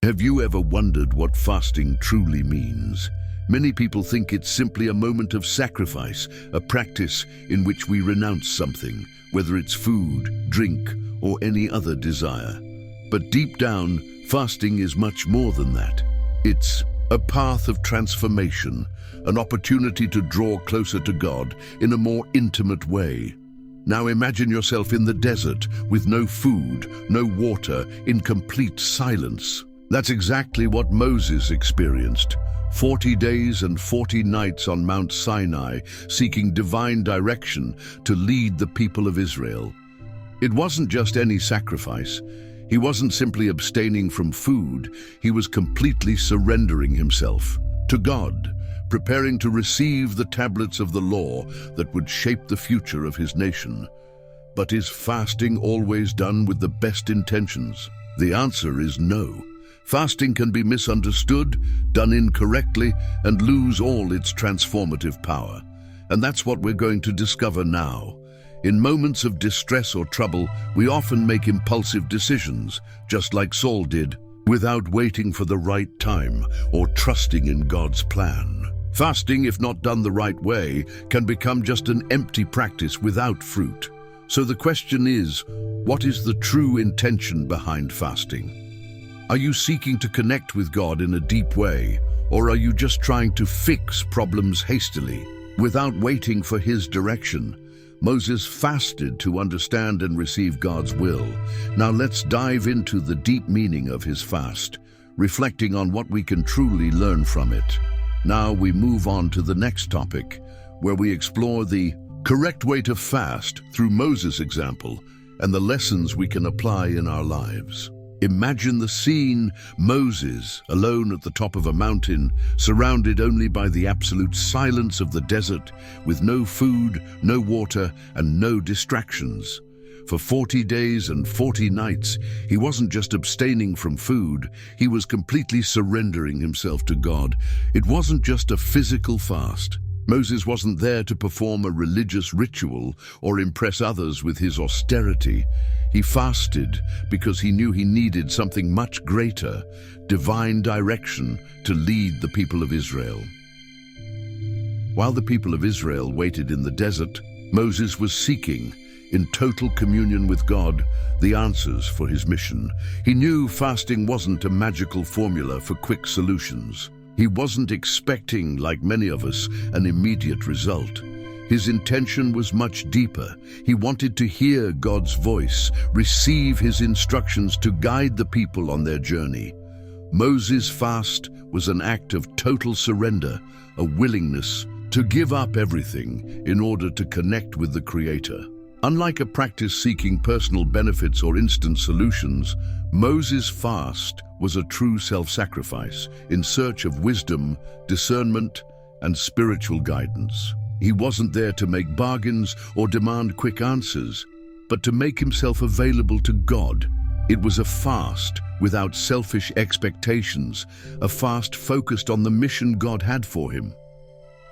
Have you ever wondered what fasting truly means? Many people think it's simply a moment of sacrifice, a practice in which we renounce something, whether it's food, drink, or any other desire. But deep down, fasting is much more than that. It's a path of transformation, an opportunity to draw closer to God in a more intimate way. Now imagine yourself in the desert with no food, no water, in complete silence. That's exactly what Moses experienced. 40 days and 40 nights on Mount Sinai, seeking divine direction to lead the people of Israel. It wasn't just any sacrifice. He wasn't simply abstaining from food. He was completely surrendering himself to God, preparing to receive the tablets of the law that would shape the future of his nation. But is fasting always done with the best intentions? The answer is no. Fasting can be misunderstood, done incorrectly, and lose all its transformative power. And that's what we're going to discover now. In moments of distress or trouble, we often make impulsive decisions, just like Saul did, without waiting for the right time or trusting in God's plan. Fasting, if not done the right way, can become just an empty practice without fruit. So the question is, what is the true intention behind fasting? Are you seeking to connect with God in a deep way, or are you just trying to fix problems hastily, without waiting for His direction? Moses fasted to understand and receive God's will. Now let's dive into the deep meaning of his fast, reflecting on what we can truly learn from it. Now we move on to the next topic, where we explore the correct way to fast through Moses' example and the lessons we can apply in our lives. Imagine the scene: Moses, alone at the top of a mountain, surrounded only by the absolute silence of the desert, with no food, no water, and no distractions. For 40 days and 40 nights, he wasn't just abstaining from food, he was completely surrendering himself to God. It wasn't just a physical fast. Moses wasn't there to perform a religious ritual or impress others with his austerity. He fasted because he knew he needed something much greater, divine direction, to lead the people of Israel. While the people of Israel waited in the desert, Moses was seeking, in total communion with God, the answers for his mission. He knew fasting wasn't a magical formula for quick solutions. He wasn't expecting, like many of us, an immediate result. His intention was much deeper. He wanted to hear God's voice, receive His instructions to guide the people on their journey. Moses' fast was an act of total surrender, a willingness to give up everything in order to connect with the Creator. Unlike a practice seeking personal benefits or instant solutions, Moses' fast was a true self-sacrifice in search of wisdom, discernment, and spiritual guidance. He wasn't there to make bargains or demand quick answers, but to make himself available to God. It was a fast without selfish expectations, a fast focused on the mission God had for him.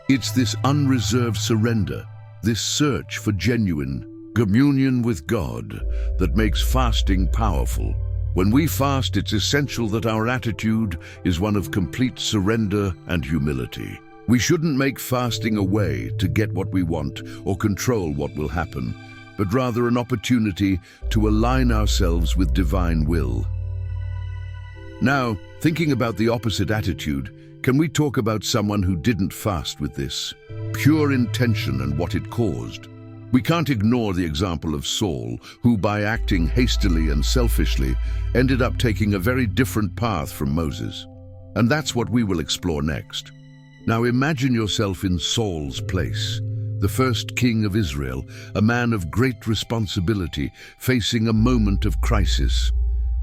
It's this unreserved surrender, this search for genuine communion with God, that makes fasting powerful. When we fast, it's essential that our attitude is one of complete surrender and humility. We shouldn't make fasting a way to get what we want or control what will happen, but rather an opportunity to align ourselves with divine will. Now, thinking about the opposite attitude, can we talk about someone who didn't fast with this pure intention and what it caused? We can't ignore the example of Saul, who by acting hastily and selfishly ended up taking a very different path from Moses. And that's what we will explore next. Now imagine yourself in Saul's place, the first king of Israel, a man of great responsibility, facing a moment of crisis.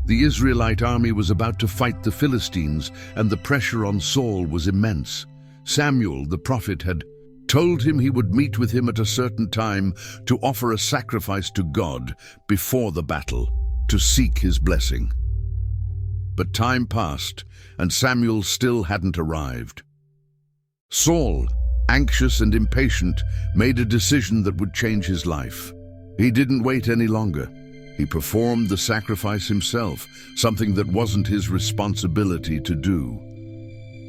The Israelite army was about to fight the Philistines, and the pressure on Saul was immense. Samuel, the prophet, had told him he would meet with him at a certain time to offer a sacrifice to God before the battle, to seek his blessing. But time passed, and Samuel still hadn't arrived. Saul, anxious and impatient, made a decision that would change his life. He didn't wait any longer. He performed the sacrifice himself, something that wasn't his responsibility to do.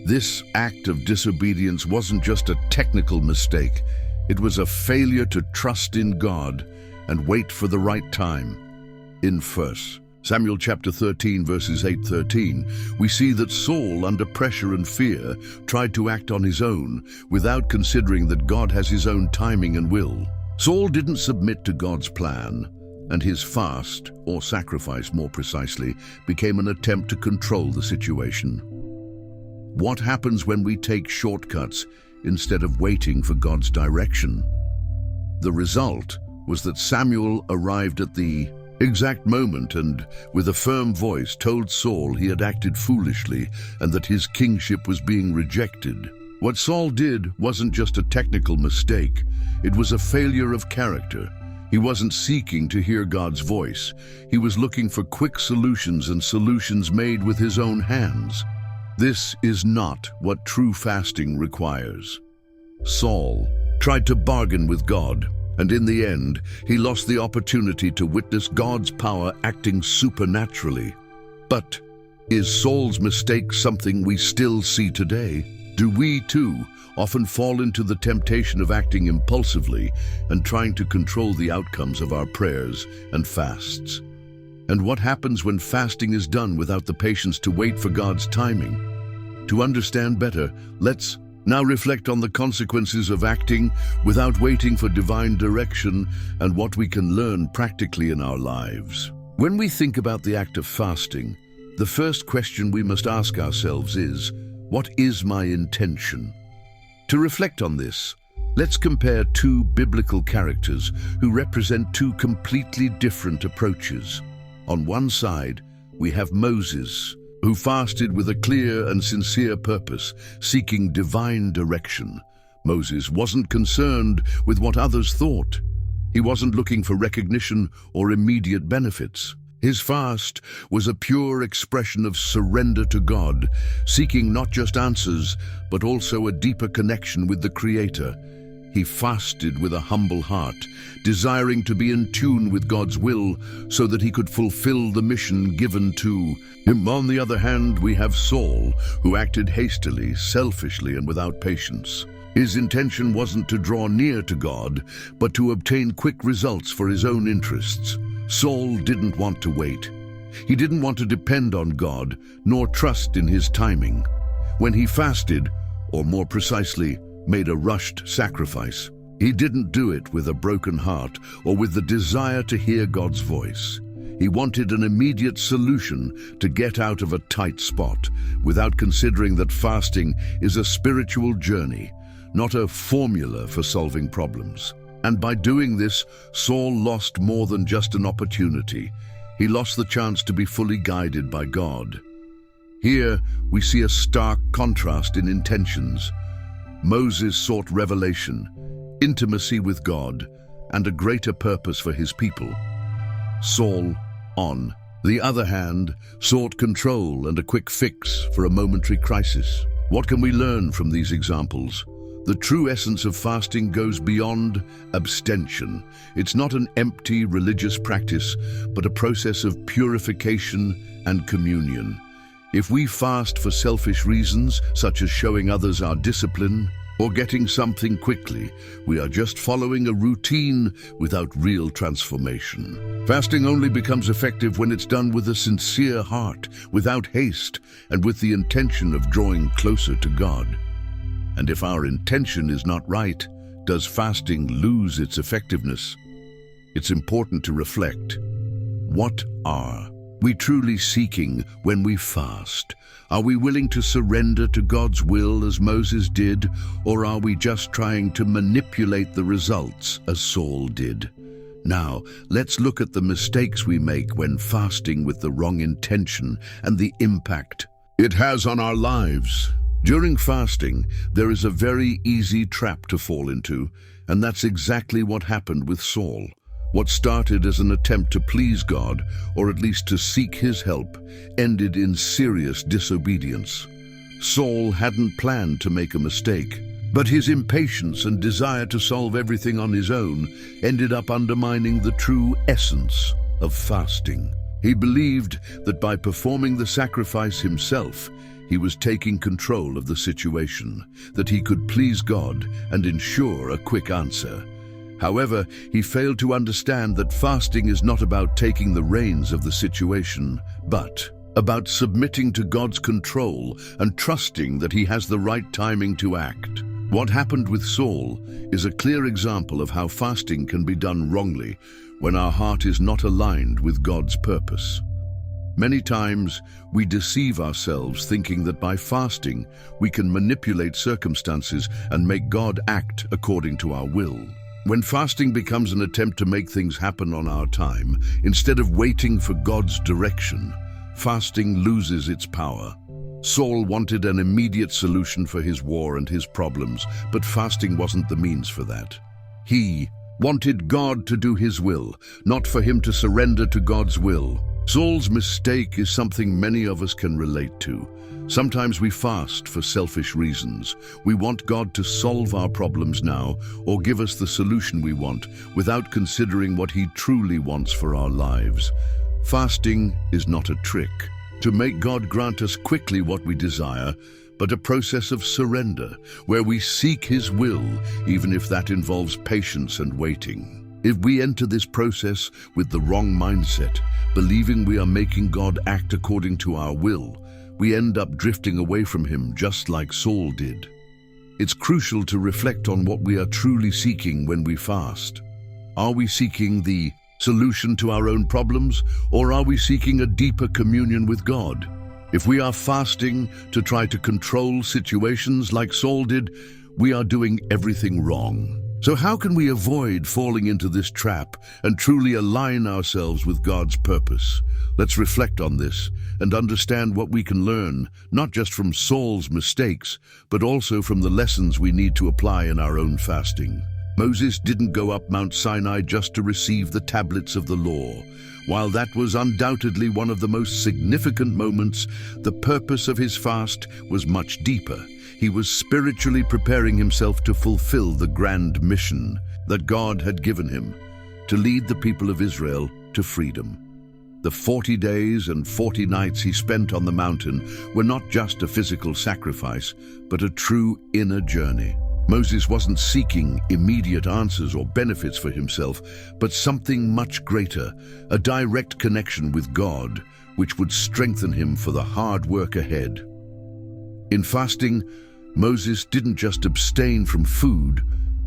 This act of disobedience wasn't just a technical mistake. It was a failure to trust in God and wait for the right time. In 1 Samuel chapter 13, verses 8-13, we see that Saul, under pressure and fear, tried to act on his own without considering that God has his own timing and will. Saul didn't submit to God's plan, and his fast, or sacrifice more precisely, became an attempt to control the situation. What happens when we take shortcuts instead of waiting for God's direction? The result was that Samuel arrived at the exact moment and, with a firm voice, told Saul he had acted foolishly and that his kingship was being rejected. What Saul did wasn't just a technical mistake, it was a failure of character. He wasn't seeking to hear God's voice. He was looking for quick solutions and solutions made with his own hands. This is not what true fasting requires. Saul tried to bargain with God, and in the end, he lost the opportunity to witness God's power acting supernaturally. But is Saul's mistake something we still see today? Do we, too, often fall into the temptation of acting impulsively and trying to control the outcomes of our prayers and fasts? And what happens when fasting is done without the patience to wait for God's timing? To understand better, let's now reflect on the consequences of acting without waiting for divine direction and what we can learn practically in our lives. When we think about the act of fasting, the first question we must ask ourselves is, what is my intention? To reflect on this, let's compare two biblical characters who represent two completely different approaches. On one side, we have Moses, who fasted with a clear and sincere purpose, seeking divine direction. Moses wasn't concerned with what others thought. He wasn't looking for recognition or immediate benefits. His fast was a pure expression of surrender to God, seeking not just answers, but also a deeper connection with the Creator. He fasted with a humble heart, desiring to be in tune with God's will so that he could fulfill the mission given to him. On the other hand, we have Saul, who acted hastily, selfishly, and without patience. His intention wasn't to draw near to God, but to obtain quick results for his own interests. Saul didn't want to wait. He didn't want to depend on God, nor trust in his timing. When he fasted, or more precisely, made a rushed sacrifice, he didn't do it with a broken heart or with the desire to hear God's voice. He wanted an immediate solution to get out of a tight spot, without considering that fasting is a spiritual journey, not a formula for solving problems. And by doing this, Saul lost more than just an opportunity. He lost the chance to be fully guided by God. Here, we see a stark contrast in intentions. Moses sought revelation, intimacy with God, and a greater purpose for his people. Saul, on the other hand, sought control and a quick fix for a momentary crisis. What can we learn from these examples? The true essence of fasting goes beyond abstention. It's not an empty religious practice, but a process of purification and communion. If we fast for selfish reasons, such as showing others our discipline or getting something quickly, we are just following a routine without real transformation. Fasting only becomes effective when it's done with a sincere heart, without haste, and with the intention of drawing closer to God. And if our intention is not right, does fasting lose its effectiveness? It's important to reflect. What are we truly seeking when we fast? Are we willing to surrender to God's will as Moses did, or are we just trying to manipulate the results as Saul did? Now, let's look at the mistakes we make when fasting with the wrong intention and the impact it has on our lives. During fasting, there is a very easy trap to fall into, and that's exactly what happened with Saul. What started as an attempt to please God, or at least to seek his help, ended in serious disobedience. Saul hadn't planned to make a mistake, but his impatience and desire to solve everything on his own ended up undermining the true essence of fasting. He believed that by performing the sacrifice himself, he was taking control of the situation, that he could please God and ensure a quick answer. However, he failed to understand that fasting is not about taking the reins of the situation, but about submitting to God's control and trusting that he has the right timing to act. What happened with Saul is a clear example of how fasting can be done wrongly when our heart is not aligned with God's purpose. Many times, we deceive ourselves thinking that by fasting, we can manipulate circumstances and make God act according to our will. When fasting becomes an attempt to make things happen on our time, instead of waiting for God's direction, fasting loses its power. Saul wanted an immediate solution for his war and his problems, but fasting wasn't the means for that. He wanted God to do his will, not for him to surrender to God's will. Saul's mistake is something many of us can relate to. Sometimes we fast for selfish reasons. We want God to solve our problems now or give us the solution we want without considering what he truly wants for our lives. Fasting is not a trick to make God grant us quickly what we desire, but a process of surrender where we seek his will, even if that involves patience and waiting. If we enter this process with the wrong mindset, believing we are making God act according to our will, we end up drifting away from him just like Saul did. It's crucial to reflect on what we are truly seeking when we fast. Are we seeking the solution to our own problems, or are we seeking a deeper communion with God? If we are fasting to try to control situations like Saul did, we are doing everything wrong. So how can we avoid falling into this trap and truly align ourselves with God's purpose? Let's reflect on this and understand what we can learn, not just from Saul's mistakes, but also from the lessons we need to apply in our own fasting. Moses didn't go up Mount Sinai just to receive the tablets of the law. While that was undoubtedly one of the most significant moments, the purpose of his fast was much deeper. He was spiritually preparing himself to fulfill the grand mission that God had given him, to lead the people of Israel to freedom. The 40 days and 40 nights he spent on the mountain were not just a physical sacrifice, but a true inner journey. Moses wasn't seeking immediate answers or benefits for himself, but something much greater, a direct connection with God, which would strengthen him for the hard work ahead. In fasting, Moses didn't just abstain from food,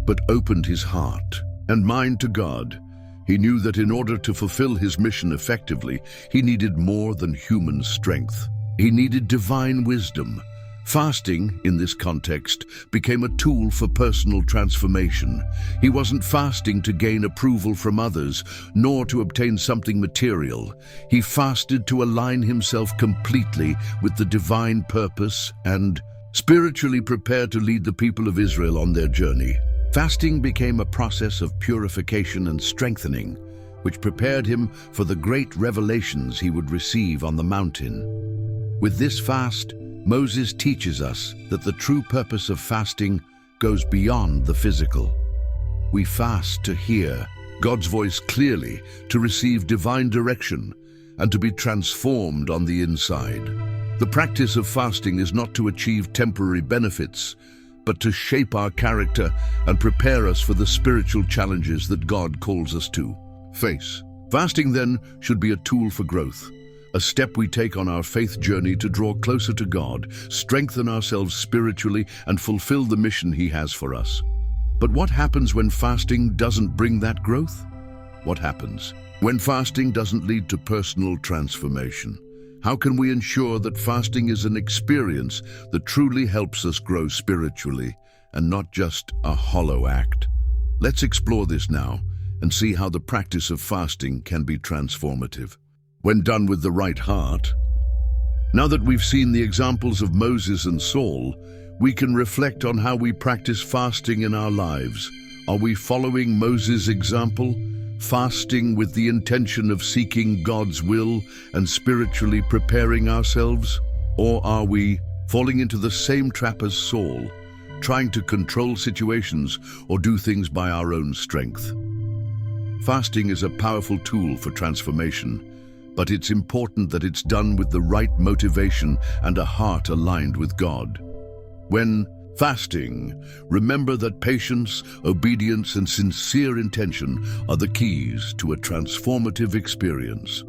but opened his heart and mind to God. He knew that in order to fulfill his mission effectively, he needed more than human strength. He needed divine wisdom. Fasting, in this context, became a tool for personal transformation. He wasn't fasting to gain approval from others, nor to obtain something material. He fasted to align himself completely with the divine purpose and spiritually prepare to lead the people of Israel on their journey. Fasting became a process of purification and strengthening, which prepared him for the great revelations he would receive on the mountain. With this fast, Moses teaches us that the true purpose of fasting goes beyond the physical. We fast to hear God's voice clearly, to receive divine direction, and to be transformed on the inside. The practice of fasting is not to achieve temporary benefits, but to shape our character and prepare us for the spiritual challenges that God calls us to face. Fasting, then, should be a tool for growth, a step we take on our faith journey to draw closer to God, strengthen ourselves spiritually, and fulfill the mission He has for us. But what happens when fasting doesn't bring that growth? What happens when fasting doesn't lead to personal transformation? How can we ensure that fasting is an experience that truly helps us grow spiritually and not just a hollow act? Let's explore this now and see how the practice of fasting can be transformative when done with the right heart. Now that we've seen the examples of Moses and Saul, we can reflect on how we practice fasting in our lives. Are we following Moses' example, fasting with the intention of seeking God's will and spiritually preparing ourselves? Or are we falling into the same trap as Saul, trying to control situations or do things by our own strength? Fasting is a powerful tool for transformation, but it's important that it's done with the right motivation and a heart aligned with God. When fasting, remember that patience, obedience, and sincere intention are the keys to a transformative experience.